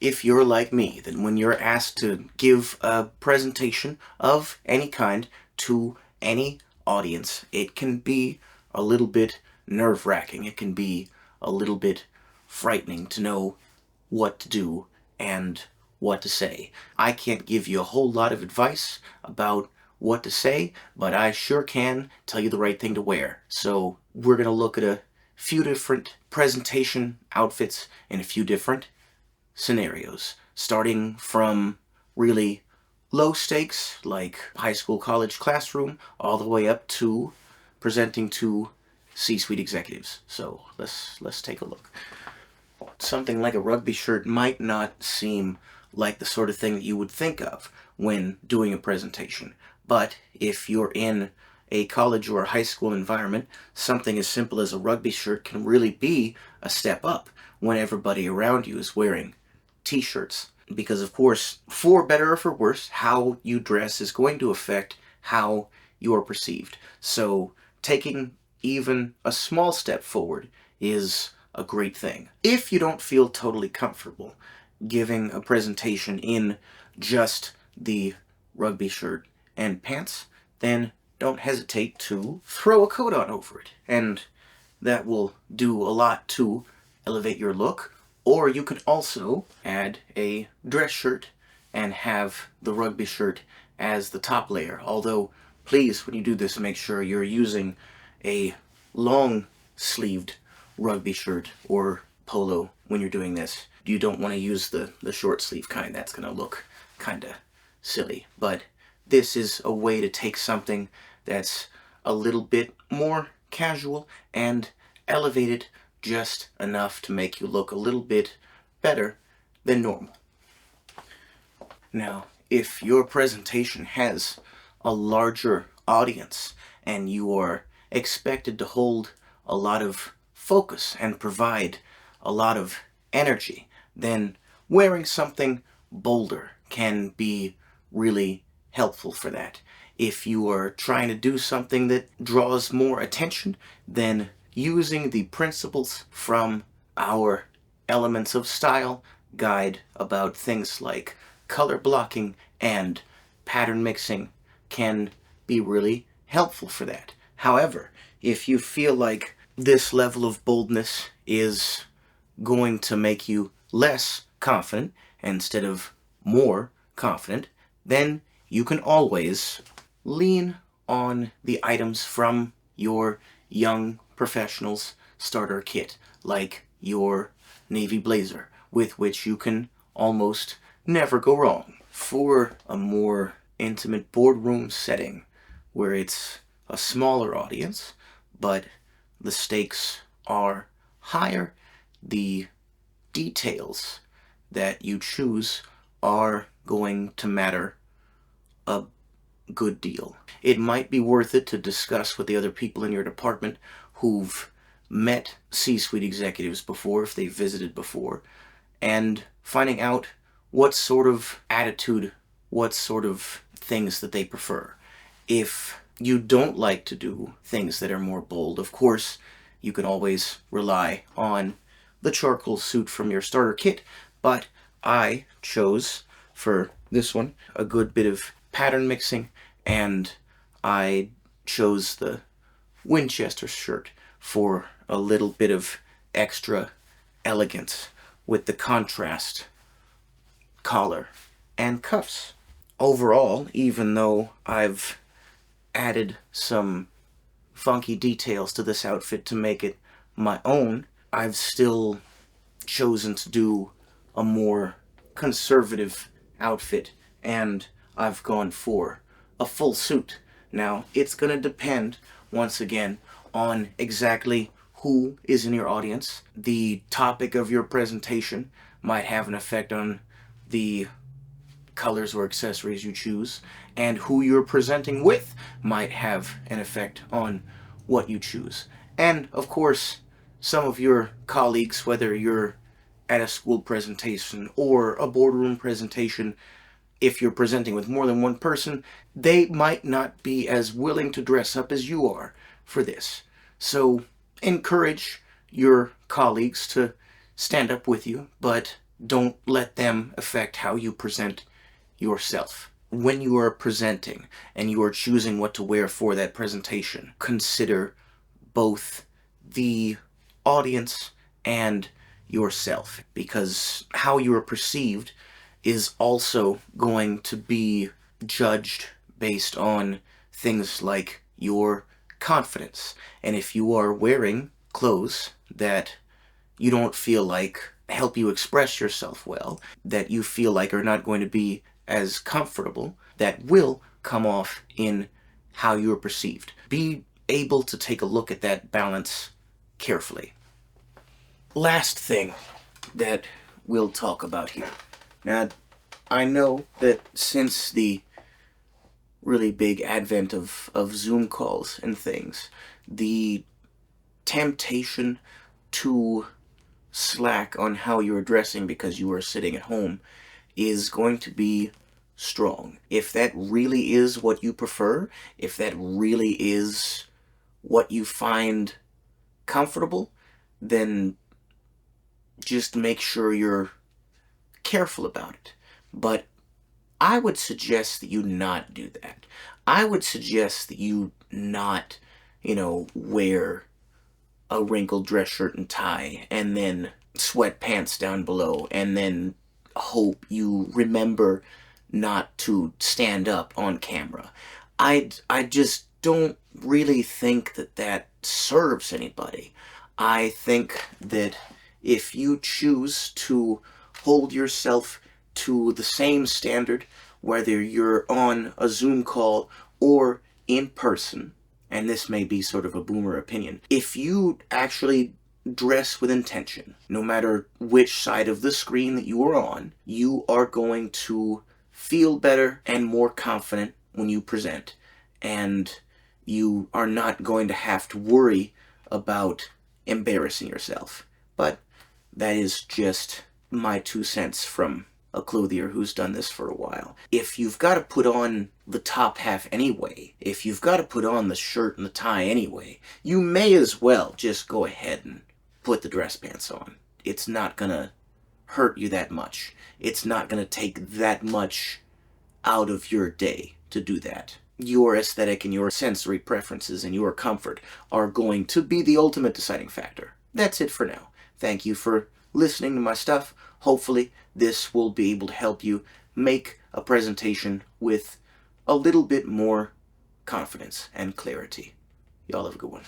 if you're like me, then when you're asked to give a presentation of any kind to any audience, it can be a little bit nerve-wracking. It can be a little bit frightening to know what to do and what to say. I can't give you a whole lot of advice about what to say, but I sure can tell you the right thing to wear. So we're going to look at a few different presentation outfits in a few different scenarios, starting from really low stakes like high school, college classroom, all the way up to presenting to C-suite executives. So let's take a look. Something like a rugby shirt might not seem like the sort of thing that you would think of when doing a presentation, but if you're in a college or a high school environment, something as simple as a rugby shirt can really be a step up when everybody around you is wearing t-shirts. Because of course, for better or for worse, how you dress is going to affect how you are perceived. So taking even a small step forward is a great thing. If you don't feel totally comfortable giving a presentation in just the rugby shirt and pants, then don't hesitate to throw a coat on over it, and that will do a lot to elevate your look. Or you could also add a dress shirt and have the rugby shirt as the top layer. Although, please, when you do this, make sure you're using a long-sleeved rugby shirt or polo when you're doing this. You don't want to use the short sleeve kind. That's going to look kind of silly. But this is a way to take something that's a little bit more casual and elevate it just enough to make you look a little bit better than normal. Now, if your presentation has a larger audience and you are expected to hold a lot of focus and provide a lot of energy, then wearing something bolder can be really helpful for that. If you are trying to do something that draws more attention, then using the principles from our Elements of Style guide about things like color blocking and pattern mixing can be really helpful for that. However, if you feel like this level of boldness is going to make you less confident instead of more confident, then you can always lean on the items from your Young Professionals starter kit, like your navy blazer, with which you can almost never go wrong. For a more intimate boardroom setting, where it's a smaller audience, but the stakes are higher, the details that you choose are going to matter a good deal. It might be worth it to discuss with the other people in your department who've met C-suite executives before, if they've visited before, and finding out what sort of attitude, what sort of things that they prefer. If you don't like to do things that are more bold, of course, you can always rely on the charcoal suit from your starter kit, but I chose, for this one, a good bit of pattern mixing, and I chose the Winchester shirt for a little bit of extra elegance with the contrast collar and cuffs. Overall, even though I've added some funky details to this outfit to make it my own, I've still chosen to do a more conservative outfit, and I've gone for a full suit. Now, it's gonna depend, once again, on exactly who is in your audience. The topic of your presentation might have an effect on the colors or accessories you choose, and who you're presenting with might have an effect on what you choose. And, of course, some of your colleagues, whether you're at a school presentation or a boardroom presentation, if you're presenting with more than one person, they might not be as willing to dress up as you are for this. So encourage your colleagues to stand up with you, but don't let them affect how you present yourself. When you are presenting and you are choosing what to wear for that presentation, consider both the audience and yourself, because how you are perceived is also going to be judged based on things like your confidence. And if you are wearing clothes that you don't feel like help you express yourself well, that you feel like are not going to be as comfortable, that will come off in how you're perceived. Be able to take a look at that balance carefully. Last thing that we'll talk about here. Now, I know that since the really big advent of Zoom calls and things, the temptation to slack on how you're dressing because you are sitting at home is going to be strong. If that really is what you prefer, if that really is what you find comfortable, then just make sure you're careful about it. But I would suggest that you not do that. I would suggest that you not, wear a wrinkled dress shirt and tie and then sweatpants down below and then hope you remember not to stand up on camera. I just don't really think that that serves anybody. I think that if you choose to hold yourself to the same standard, whether you're on a Zoom call or in person, and this may be sort of a boomer opinion, if you actually dress with intention, no matter which side of the screen that you are on, you are going to feel better and more confident when you present, and you are not going to have to worry about embarrassing yourself. But that is just my 2 cents from a clothier who's done this for a while. If you've got to put on the top half anyway, if you've got to put on the shirt and the tie anyway, you may as well just go ahead and put the dress pants on. It's not gonna hurt you that much. It's not gonna take that much out of your day to do that. Your aesthetic and your sensory preferences and your comfort are going to be the ultimate deciding factor. That's it for now. Thank you for listening to my stuff. Hopefully this will be able to help you make a presentation with a little bit more confidence and clarity. Y'all have a good one.